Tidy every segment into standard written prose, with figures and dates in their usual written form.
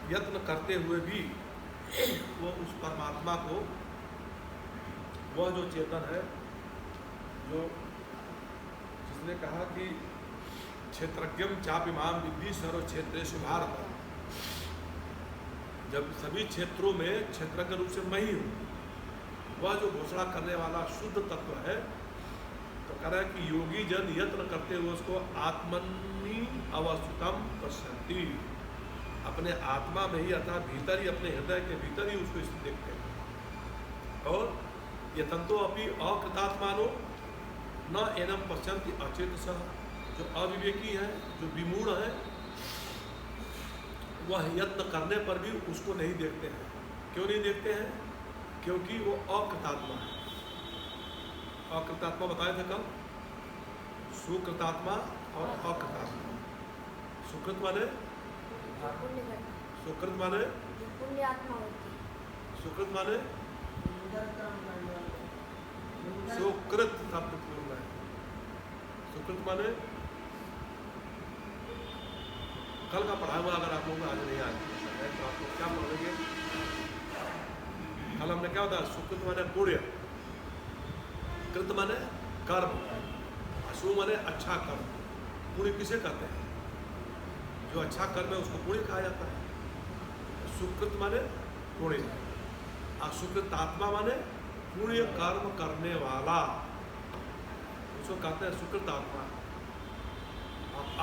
यत्न करते हुए भी वो उस परमात्मा को, वह जो चेतन है, जो जिसने कहा कि क्षेत्रज्ञम चापिमाम विद्धि सर्व क्षेत्रेषु भारत, जब सभी क्षेत्रों में क्षेत्रज्ञ रूप से मैं ही हूँ, वह जो घोषणा करने वाला शुद्ध तत्व है, तो कह रहा है कि योगी जन यत्न करते हुए उसको आत्मनि अवस्थितम पश्यन्ति, अपने आत्मा में ही अर्थात भीतर ही, अपने हृदय के भीतर ही उसको स्थित देखते हैं। और यतंतो अपि अकृतात्मानो न एनम पश्यन्ति अचेतसः, जो अविवेकी है, जो विमूढ़ है, वह यत्न करने पर भी उसको नहीं देखते हैं। क्यों नहीं देखते हैं? क्योंकि वो अकृतात्मा है। अकृतात्मा बताए थे कल, सुकृतात्मा और अकृतात्मा। सुकृत माने, सुकृत माने पुण्यात्मा होती, सुकृत माने सुकृत शब्द पूर्ण है। सुकृत माने कल का पढ़ा हुआ, अगर आप लोगों को आज नहीं आया तो आप लोग क्या पढ़ेंगे? कल हमने क्या बताया? सुकृत माने पुण्य, कृत माने कर्म, अशु माने अच्छा कर्म। पुण्य किसे कहते हैं? जो अच्छा कर्म है उसको पुण्य कहा जाता है। सुकृत माने पुण्य, असुकृत आत्मा माने पुण्य कर्म करने वाला, उसको कहते हैं सुकृत आत्मा।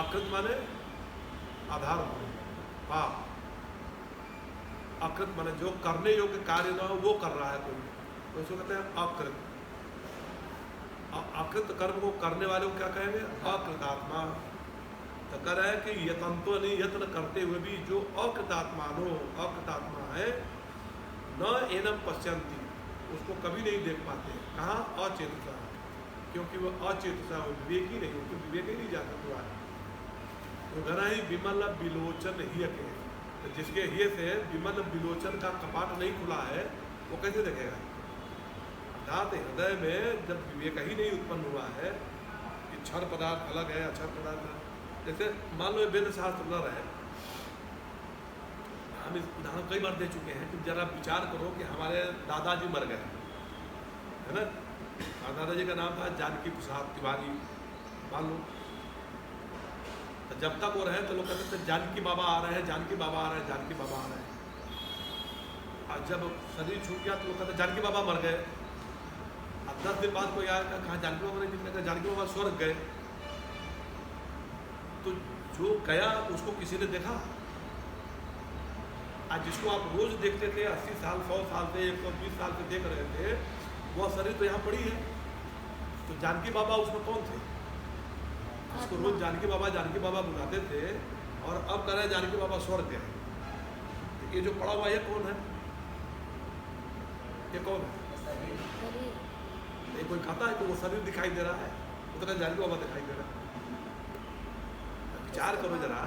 अकृत माने आधार पाप। अकृत माने जो करने योग्य कार्य न हो वो कर रहा है कोई, तो उसको कहते हैं अकृत। अकृत कर्म को करने वाले को क्या कहेंगे? अकृतात्मा। तो कह रहा है कि यतंतो नहीं, यत्न करते हुए भी जो अकृतात्मानो, अकृतात्मा है, न एनम पश्यन्ति, उसको कभी नहीं देख पाते। कहाँ? अचेतसा, क्योंकि वो अचेतसा, वो विवेक ही नहीं, उनको विवेक ही नहीं जाता हुआ है। तो घना ही विमल विलोचन ही के, तो जिसके हिय से विमल विलोचन का कपाट नहीं खुला है, वो कैसे देखेगा? अर्थात हृदय में जब विवेक ही नहीं उत्पन्न हुआ है कि क्षर पदार्थ अलग है, अक्षर पदार्थ अलग, जैसे मान लो वेद शास्त्र न रहे, हम इस उदाहरण कई बार दे चुके हैं कि जरा विचार करो कि हमारे दादाजी मर गए, है ना? और दादाजी का नाम था जानकी प्रसाद तिवारी, मान लो। तो जब तक वो रहे तो लोग कहते थे जानकी बाबा आ रहे हैं, जानकी बाबा आ रहे हैं, जानकी बाबा आ रहे हैं। और जब शरीर छूट गया तो लोग कहते जानकी बाबा मर गए। अब 10 दिन बाद कोई आया, कहा जानकी बाबा नहीं दिखने, जानकी बाबा स्वर्ग गए। तो जो गया उसको किसी ने देखा? आज जिसको आप रोज देखते थे 80 साल 100 साल से 120 साल से देख रहे थे, वह शरीर तो यहाँ पड़ी है। तो जानकी बाबा उसमें कौन थे? जिसको रोज जानकी बाबा बुलाते थे, और अब कह रहे जानकी बाबा स्वर्ग गए। तो ये जो पड़ा हुआ ये कौन है? ये कौन है? ये कोई कहता है कि वो शरीर दिखाई दे रहा है, उतना जानकी बाबा दिखाई दे रहा है। विचार करो जरा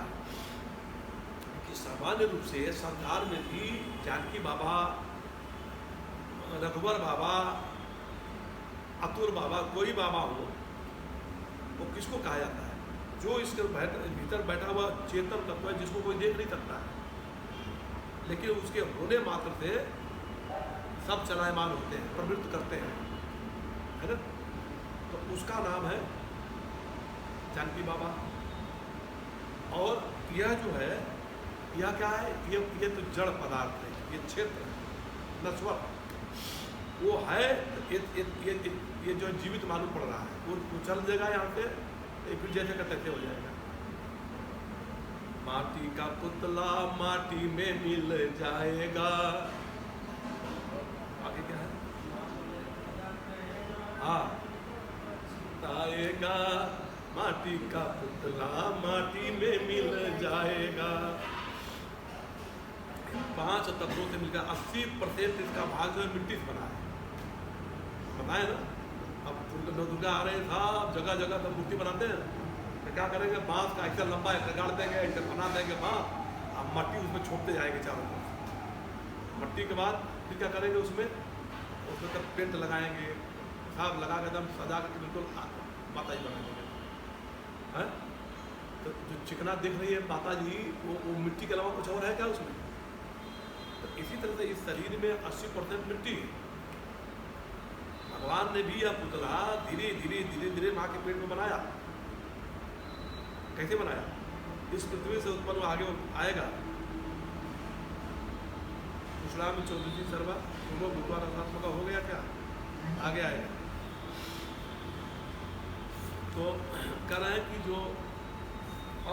कि सामान्य रूप से संसार में भी जानकी बाबा, रघुवर बाबा, अतुल बाबा, कोई बाबा हो, वो किसको कहा जाता है? जो इसके भीतर बैठा हुआ चेतन तत्व है, जिसको कोई देख नहीं सकता है, लेकिन उसके होने मात्र से सब चलायमान होते हैं, प्रवृत्त करते हैं, है ना? तो उसका नाम है जानकी बाबा। और यह जो है, यह क्या है? ये तो जड़ पदार्थ है, ये क्षेत्र नश्वर वो है। ये जो जीवित मालूम पड़ रहा है, वो चल जाएगा यहाँ से, फिर जैसे का तैसे हो जाएगा। माटी का पुतला माटी में मिल जाएगा। आगे क्या है? हाँ, आएगा माटी का पुतला माटी में मिल जाएगा। 5 तत्वों से मिलकर 80% इसका भाग जो है मिट्टी से बना है, बताए ना? अब दुर्गा आ रहे था, जगह जगह तो मूर्ति बनाते हैं, तो क्या करेंगे? बांस का ऐसा लंबा ऐसा गाड़ देंगे, ऐसे बना देंगे बांस, अब मट्टी उसमें छोड़ते जाएंगे चारों तरफ। मट्टी के बाद फिर क्या करेंगे? उसमें तब पेंट लगाएंगे, सब लगा के एकदम सजा करके बिल्कुल माता जी बनाएंगे, है? तो जो चिकना दिख रही है माता जी, वो मिट्टी के अलावा कुछ और है क्या उसमें? तो इसी तरह से इस शरीर में 80% मिट्टी है। भगवान ने भी यह पुतला धीरे धीरे धीरे धीरे माँ के पेट में बनाया। कैसे बनाया? इस पृथ्वी से उत्पन्न आगे आएगा। कुशलाम चौधरी सर्वा पूर्व भूतवा रसात्मक हो गया क्या? आगे आएगा। तो कह रहे हैं कि जो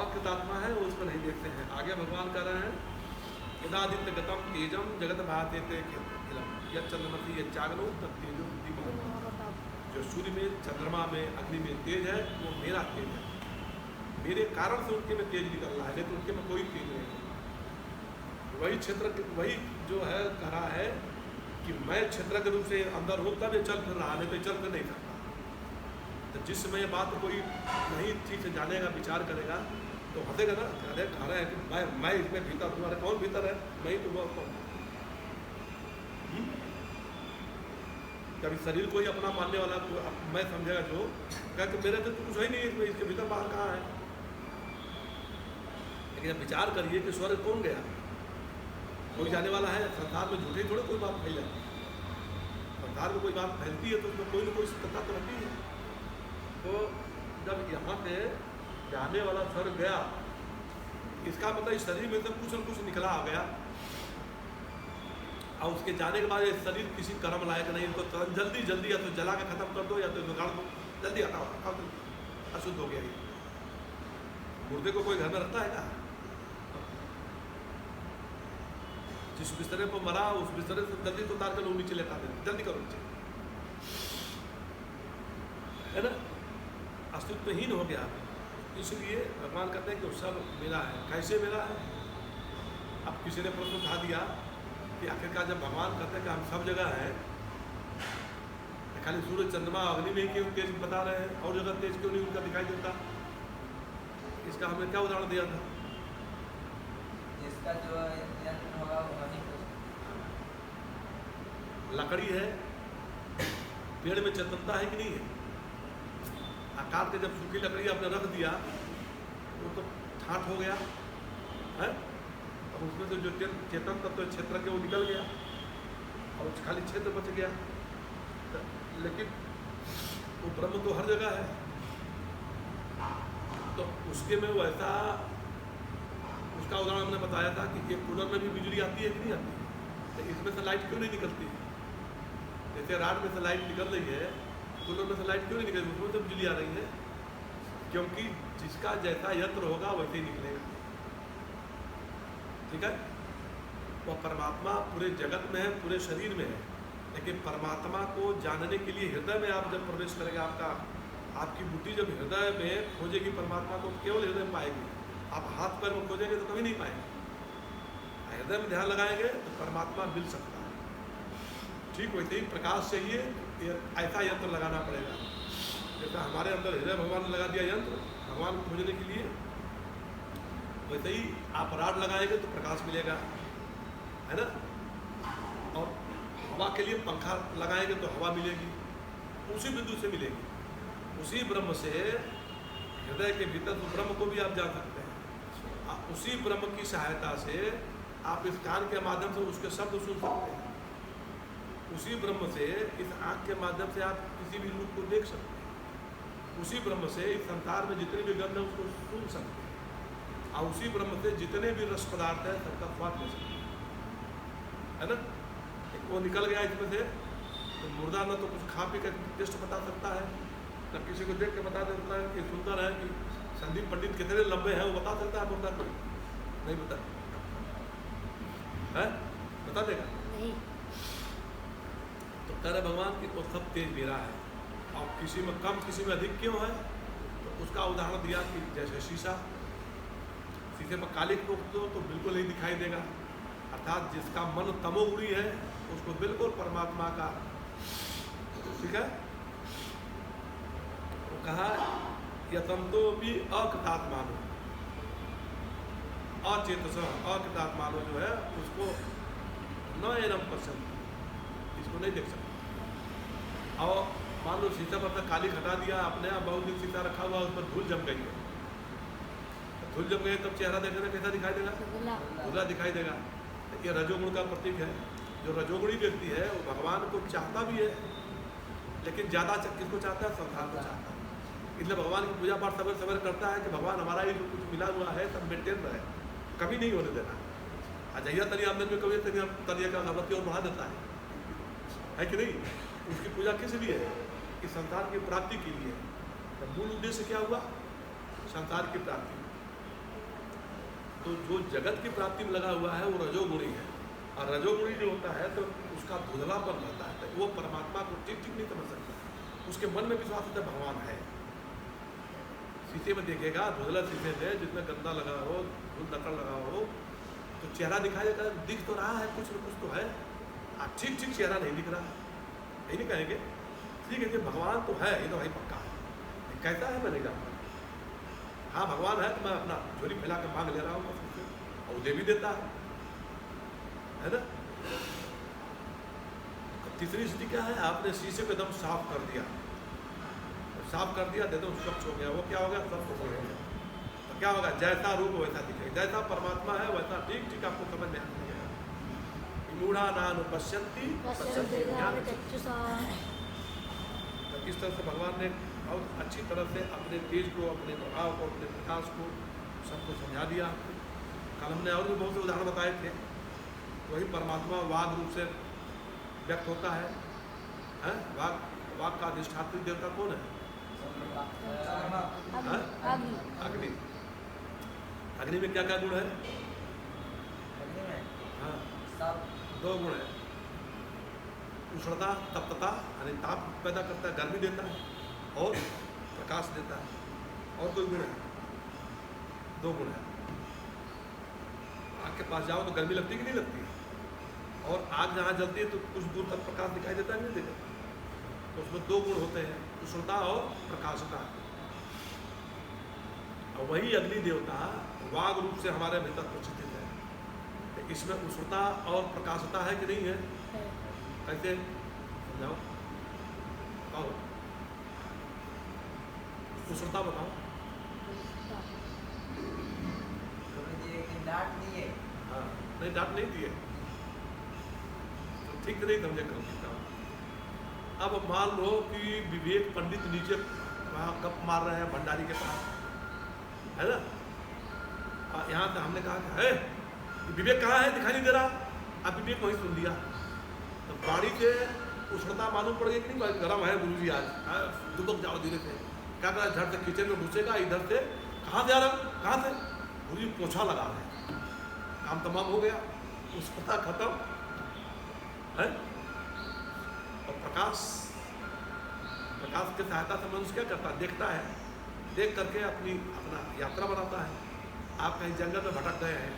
अकृतात्मा है वो उसको नहीं देखते हैं। आगे भगवान कह रहे हैं यदादित्य गतम तेजम जगत भाते यद चंद्रमती यद जागरो तब तेजो दीपक। जो सूर्य में, चंद्रमा में, अग्नि में तेज है वो मेरा तेज है। मेरे कारण से उनके में तेज निकल रहा है, नहीं तो उनके में कोई तेज नहीं है। वही क्षेत्र, वही जो है कह रहा है कि मैं क्षेत्र के रूप से अंदर हूँ तब ये चल फिर रहा, नहीं तो चल फिर नहीं सकता। तो जिस समय बात कोई नहीं ठीक से जानेगा, विचार करेगा तो हंसेगा ना। कह रहे हैं कि मैं इसमें भीतर हूँ। अरे कौन भीतर है? मैं ही तो वो कौन। कभी शरीर को ही अपना मानने वाला मैं समझेगा जो क्या कि मेरे तो कुछ है नहीं इसमें, इसके भीतर बाहर कहाँ है। लेकिन जब विचार करिए कि स्वर्ग कौन गया, कोई जाने वाला है? संसार में झूठे थोड़े कोई बात फैल जाती है। संसार में कोई बात फैलती है तो उसमें कोई ना कोई सत्यता तो रहती है। तो जब यहाँ पे जाने वाला स्वर्ग गया, इसका मतलब इस शरीर में तो कुछ न कुछ निकला आ गया। और उसके जाने के बाद ये शरीर किसी कर्म लायक नहीं, इनको तुरंत जल्दी जल्दी या तो जला के खत्म कर दो या तो इसको गाड़ दो, जल्दी हटाओ, अशुद्ध हो गया ये। मुर्दे को कोई घर में रखता है क्या? जिस बिस्तरे पर मरा उस बिस्तरे से जल्दी तो उतार कर लोग नीचे लेटा दें, जल्दी करो नीचे, है ना। अस्तित्वहीन हो गया। इसलिए भगवान कहते हैं कि वो सब मेरा है। कैसे मेरा है? अब किसी ने प्रश्न उठा दिया कि आखिरकार जब भगवान कहते हैं कि हम सब जगह हैं, खाली सूर्य चंद्रमा अग्नि में क्यों तेज बता रहे हैं, और जगह तेज क्यों नहीं उनका दिखाई देता? इसका हमने क्या उदाहरण दिया था? जिसका जो यंत्र होगा वही लकड़ी है, पेड़ में चेतनता है कि नहीं है? काट के जब सूखी लकड़ी आपने रख दिया वो तो ठाठ हो गया है, अब उसमें से जो चेतन तत्व क्षेत्र के वो निकल गया और खाली क्षेत्र बच गया। लेकिन वो ब्रह्म तो हर जगह है। तो उसके में वैसा, उसका उदाहरण हमने बताया था कि एक कूलर में भी बिजली आती है कि नहीं आती है, तो इसमें से लाइट क्यों नहीं निकलती है? जैसे रात में से लाइट निकल रही है, कूलर में से लाइट क्यों नहीं निकल रही? उसमें से बिजली आ रही है, क्योंकि जिसका जैसा यंत्र होगा वैसे ही निकलेगा। ठीक है। वो परमात्मा पूरे जगत में है, पूरे शरीर में है, लेकिन परमात्मा को जानने के लिए हृदय में आप जब प्रवेश करेंगे, आपकी बुद्धि जब हृदय में खोजेगी परमात्मा को, केवल हृदय में पाएगी। आप हाथ पैर में खोजेंगे तो कभी नहीं पाएंगे। हृदय में ध्यान लगाएंगे तो परमात्मा मिल सकता है। ठीक वैसे ही प्रकाश चाहिए, ऐसा यंत्र लगाना पड़ेगा। जैसा हमारे अंदर हृदय भगवान ने लगा दिया यंत्र भगवान को खोजने के लिए, वैसे ही आप राड लगाएंगे तो प्रकाश मिलेगा, है ना। और हवा के लिए पंखा लगाएंगे तो हवा मिलेगी, उसी बिंदु से मिलेगी। उसी ब्रह्म से हृदय के भीतर तो ब्रह्म को भी आप जान सकते हैं। उसी ब्रह्म की सहायता से आप इस कान के माध्यम से उसके शब्द सुन सकते हैं। उसी ब्रह्म से इस आँख के माध्यम से आप किसी भी रूप को देख सकते हैं। उसी ब्रह्म से इस संसार में जितने भी गंध है उसको सुन सकते हैं। और उसी ब्रह्म से जितने भी रस पदार्थ है सबका स्वाद ले सकते हैं, है ना। एक वो निकल गया इसमें से, तो मुर्दा न तो कुछ खा पी कर टेस्ट बता सकता है, न किसी को देख के बता सकता है कि सुंदर है, कि संदीप पंडित कितने लंबे हैं वो बता सकता है मुर्दा को? नहीं बता है, बता देगा नहीं। तो कह रहे भगवान कि वो सब तेज मेरा है। और किसी में कम किसी में अधिक क्यों है? तो उसका उदाहरण दिया कि जैसे शीशा, शीशे में कालिक ठोक दो तो बिल्कुल नहीं दिखाई देगा। अर्थात जिसका मन तमोगुणी है उसको बिल्कुल परमात्मा का, ठीक है। वो कहा यतंतो भी अकृतात्मानो, अचेतस अकृतात्मानो जो है उसको न एनम पसंद, इसको नहीं देख सकते। और मान लो शीशा पर तक काली हटा दिया आपने, बहुत दिन शीशा रखा हुआ उस पर धूल जम गई है, धूल जम गई तब चेहरा देखने कैसा दिखाई देगा? धुला दिखाई देगा। ये रजोगुण का प्रतीक है। जो रजोगुणी व्यक्ति है वो भगवान को चाहता भी है, लेकिन ज़्यादा किसको चाहता है? संसार को चाहता है। इसलिए भगवान की पूजा पाठ सवेरे सवेरे करता है कि भगवान हमारा ये जो कुछ मिला हुआ है सब मेंटेन रहे, कभी नहीं होने देना। अजैया तरी आमदन में कभी तरिया का अगरबत्ती और बढ़ा देता है कि नहीं? उसकी पूजा किस लिए है? कि संसार की प्राप्ति के लिए। तो मूल उद्देश्य क्या हुआ? संसार की प्राप्ति। तो जो जगत की प्राप्ति में लगा हुआ है वो रजोगुणी है, और रजोगुणी जो होता है तो उसका धुंधलापन रहता है, तो वो परमात्मा को ठीक नहीं समझ सकता। उसके मन में विश्वास होता है भगवान है। शीशे में देखेगा, धुंधला शीशे में जिसमें गंदा लगा हो, धूल नकल लगा हो, तो चेहरा दिखाएगा, दिख तो रहा है कुछ न कुछ तो है, ठीक चेहरा नहीं दिख रहा। यही नहीं कहेंगे ठीक है कि भगवान तो है, ये तो भाई पक्का है। कैसा है मैं नहीं जानता। हाँ भगवान है तो मैं अपना झोली फैला कर मांग ले रहा हूँ और दे भी देता है ना। तीसरी स्थिति क्या है? आपने शीशे को एकदम साफ कर दिया, एकदम स्वच्छ हो गया। वो क्या हो गया? सब हो गया। तो क्या होगा? जैसा रूप वैसा दिखेगा, जैसा परमात्मा है वैसा ठीक आपको समझ में आने लगेगा। मूढ़ा नान पश्यन्ति तो इस तरह से भगवान ने बहुत अच्छी तरह से अपने तेज को, अपने प्रभाव को, अपने प्रकाश को सबको समझा दिया। कल हमने और भी बहुत से उदाहरण बताए थे। वही परमात्मा वाग रूप से व्यक्त होता है, हैं? वाग का अधिष्ठात्री देवता कौन है? अग्नि। अग्नि में क्या क्या गुण है? हाँ, दो गुण है। उष्णता, तप्तता यानी ताप पैदा करता है, गर्मी देता है, और प्रकाश देता है। और कोई गुण है? दो गुण है। आग के पास जाओ तो गर्मी लगती कि नहीं लगती? और आग जहाँ जलती है तो कुछ दूर तक प्रकाश दिखाई देता है नहीं देता? तो उसमें दो गुण होते हैं, उष्णता और प्रकाशता। और वही अग्नि देवता वाग रूप से हमारे भीतर प्रचित है। तो इसमें उष्णता और प्रकाशता है कि नहीं है? कैसे समझाओ? बताओ, उष्णता बताओ। डांट दिए। हाँ, नहीं डांट नहीं दिए तो ठीक नहीं समझे करो। अब मान लो कि विवेक पंडित नीचे वहाँ गप मार रहे हैं भंडारी के पास, है ना? यहाँ से हमने कहा कि है विवेक कहाँ है, दिखाई नहीं दे रहा। अब विवेक वहीं सुन लिया तो गाड़ी से उष्णता मालूम पड़ गई कि नहीं? गर्म है गुरु जी आज, दुबक जाओ धीरे से। क्या करा? झट से किचन में घुसेगा, इधर से कहाँ से आ रहा, कहाँ से? गुरु जी पोछा लगा रहे हैं। काम तमाम हो गया, उष्णता खत्म है। और प्रकाश की सहायता से मनुष्य क्या करता है? देखता है, देख करके अपना यात्रा बनाता है। आप कहीं जंगल में भटक गए हैं,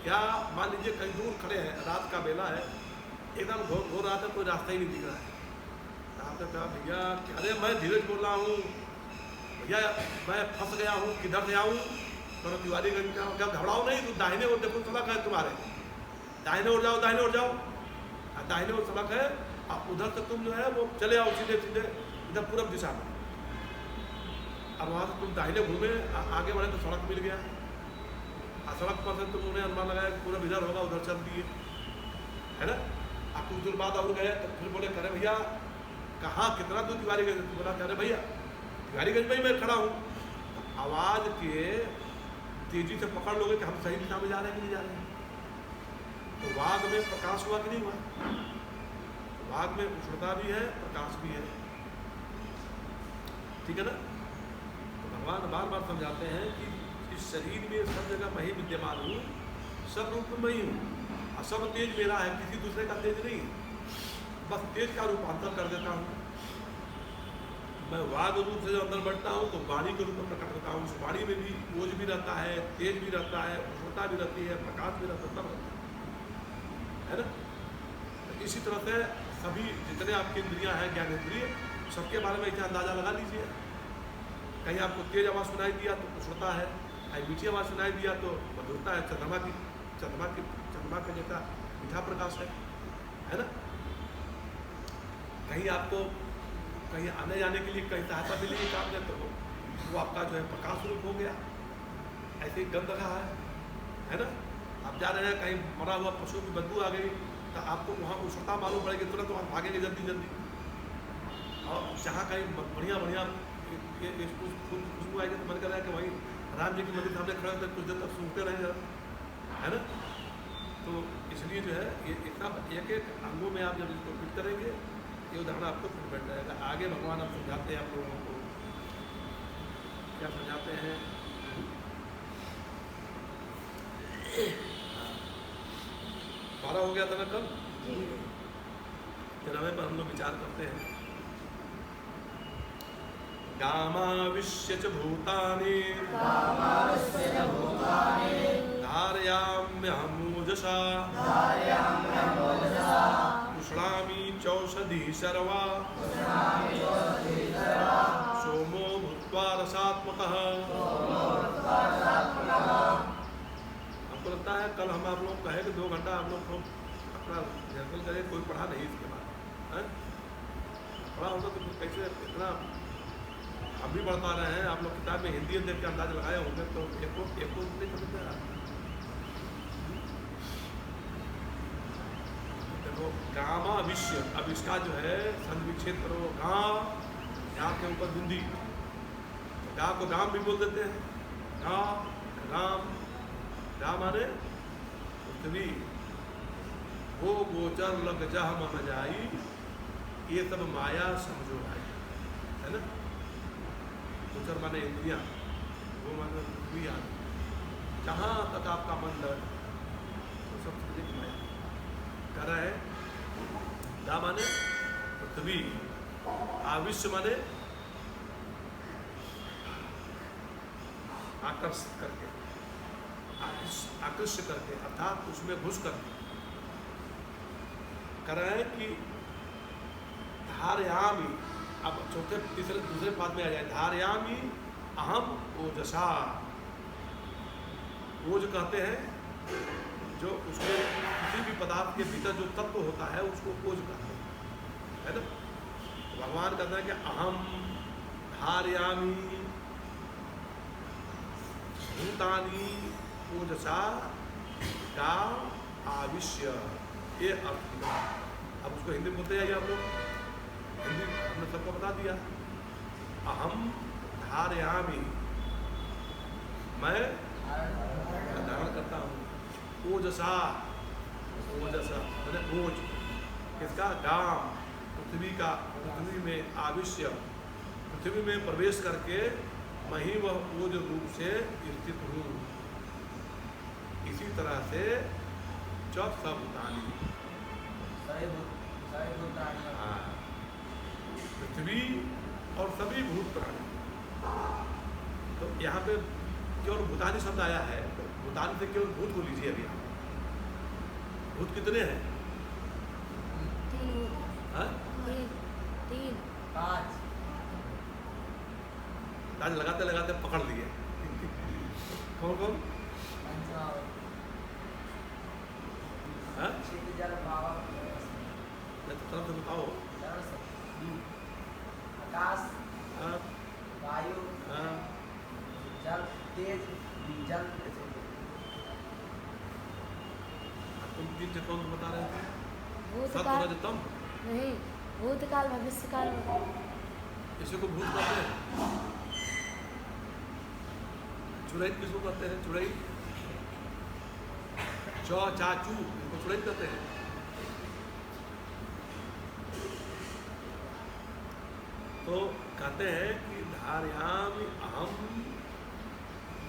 या मान लीजिए कहीं दूर खड़े हैं, रात का बेला है, एकदम घोर रात है, कोई रास्ता ही नहीं दिख रहा है। आपने कहा भैया, अरे मैं धीरज बोल रहा हूँ भैया, मैं फंस गया हूँ, किधर से आऊँ? तो तिवारी क्या घबराओ नहीं, तो दाहिने ओर देखो सड़क है तुम्हारे, दाहिने ओर जाओ, दाहिने ओर जाओ। दाहिने ओर सड़क है, आप उधर से तुम जो है वो चले आओ सीधे सीधे इधर पूरब दिशा में। अब वहाँ से तुम दाहिने घूमे, आगे बढ़े तो सड़क मिल गया। सड़क पर से तुम उन्हें अनुमान लगाया कि पूरब इधर होगा, उधर चल दिए, है ना? आप कुछ दूर बाद और गए तो फिर बोले करे भैया कहाँ, कितना दूर तिवारीगंज? बोला कह रहे भैया तिवारीगंज में ही मैं खड़ा हूँ। आवाज़ के तेजी से पकड़ लोगे कि हम सही दिशा में जा रहे हैं कि नहीं जा रहे हैं। तो वाग में प्रकाश हुआ कि नहीं हुआ? वाग में उष्णता भी है, प्रकाश भी है, ठीक है ना? तो भगवान बार बार समझाते हैं कि इस शरीर में सब जगह मैं ही विद्यमान हूँ, सब रूप में मैं ही हूँ, और सब तेज मेरा है, किसी दूसरे का तेज नहीं। बस तेज का रूपांतर कर देता हूँ। मैं वाग रूप से जब अंदर बढ़ता हूँ तो वाणी के रूप में प्रकट होता हूँ। उस वाणी में भी ओज भी रहता है, तेज भी रहता है, उष्णता भी रहती है, प्रकाश भी रहता है, सब रहता है ना? तो इसी तरह से सभी जितने आपकी इंद्रियाँ हैं, ज्ञान इंद्रिय, सबके बारे में इतना अंदाजा लगा लीजिए। कहीं आपको तेज आवाज़ सुनाई दिया तो उष्णता है, कहीं मीठी आवाज़ सुनाई दिया तो मधुरता है, चंद्रमा का जैसा मीठा प्रकाश है ना? कहीं आपको कहीं आने जाने के लिए कहीं सहायता मिलेगी काम में, तो वो आपका जो है प्रकाश रूप हो गया। ऐसे ही गंध रहा है ना? आप आप जा रहे हैं कहीं मरा हुआ पशु की बदबू आ गई तो आपको वहाँ उष्णता मालूम पड़ेगी, तुरंत वहाँ भागेंगे जल्दी जल्दी। और जहाँ कहीं बढ़िया बढ़िया खुशबू आएगी तो मन कर रहा है कि वहीं राम जी के मंदिर सामने खड़े होकर कुछ देर तक सूंघते रहें जरा, है ना। तो इसलिए जो है ये इतना एक एक अंगों में आप जब इसको फिट करेंगे ये उदाहरण आपको फिट बैठ जाएगा। आगे भगवान आप समझाते हैं आप लोगों को, क्या समझाते हैं। 12 हो गया था ना कल, 13वें पर हम लोग विचार करते हैं। गामाविश्य च भूतानि धारयाम्यहमूजसा पुष्णामि चौषधी सर्वा सोमो भूत्वा रसात्मकः। हमको लगता है कल हम आप लोग कहे कि 2 घंटा हम लोग को अपना रिहर्सल करें, कोई पढ़ा नहीं इसके बाद, पढ़ा होगा तो कैसे इतना हम भी पढ़ पा रहे हैं। आप लोग किताब में हिंदी देख के अंदाज लगाए होंगे तो एक को नहीं समझ में आ रहा। देखो गामाविश्य, अब इसका जो है संविच्छेद करो, गाँव यहाँ के ऊपर बिंदी, गाँव को गाम भी बोल देते हैं, गाँव राम, गाँव माने पृथ्वी, वो गोचर लग जा मम जाई, ये सब माया समझो भाई, है ना। गोचर माने इंद्रियाँ, वो माने पृथ्वी आदि, जहाँ तक आपका मन लगे तो सब चीजें माया कर रहा है। गा माने पृथ्वी, आविश्य माने आकर्षित करके, आकृष्ट करके, अर्थात उसमें घुस करके कर रहा है कि धारयामी, अब चौथे तीसरे दूसरे पाद में आ जाए, धारयामी अहम ओजसा। ओज कहते हैं जो उसके किसी भी पदार्थ के भीतर जो तत्व होता है उसको ओज कहते हैं, है ना। तो भगवान कहते हैं कि अहम धारयामी भूतानि ओजसा का आविश्य, ये अर्थ हुआ। अब उसको हिंदी में बोलते जाइए आप लोग, हिंदी हमने सबको बता दिया। अहम धारयामी, मैं धारण करता हूँ, ओजसा, ओजसा मैंने ओज किसका, गाम, पृथ्वी का, पृथ्वी में आविश्य, पृथ्वी में प्रवेश करके मैं ही वह ओज रूप से स्थित हूँ। इसी तरह से चौथ भूतानी, हाँ, पृथ्वी और सभी भूत प्राणी। तो यहाँ पे केवल भूतानी शब्द आया है, तो भूतानी से केवल भूत को लीजिए। अभी भूत कितने हैं? 3 5 आज लगाते लगाते पकड़ लिए। कौन कौन? हाँ? तरफ से बताओ। आकाश, हाँ, वायु, हाँ, जल, तेज, जल। तुम 3 से कौन बता रहे थे? भूतकाल सत्वरजतम, नहीं, भूतकाल भविष्यकाल। इसी को भूत कहते हैं। चुड़ैल किसको कहते हैं? चुड़ैल, चाचू, इनको चुड़ैल कहते हैं। तो कहते हैं कि धारयाम अहम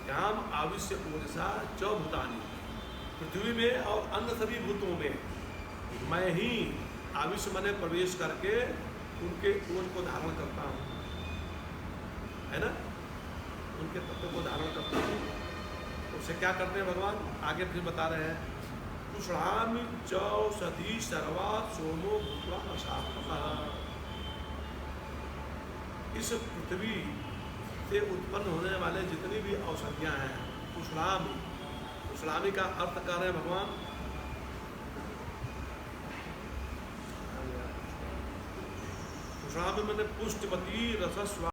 याम आविश्य ओजसा च भूतानि, पृथ्वी में और अन्य सभी भूतों में मैं ही आविश्य मने प्रवेश करके उनके ओज को धारण करता हूँ, है ना, उनके तत्व को धारण करता हूँ। उससे क्या करते हैं भगवान आगे फिर बता रहे हैं, पुष्णामि चौषधी सर्वा सोमो भूत्वा रसात्मकः। इस पृथ्वी से उत्पन्न होने वाले जितनी भी औषधियाँ हैं, पुष्णामि, पुष्णामि का अर्थ कर रहे हैं भगवान, पुष्णामि मैंने पुष्टवती रसस्वा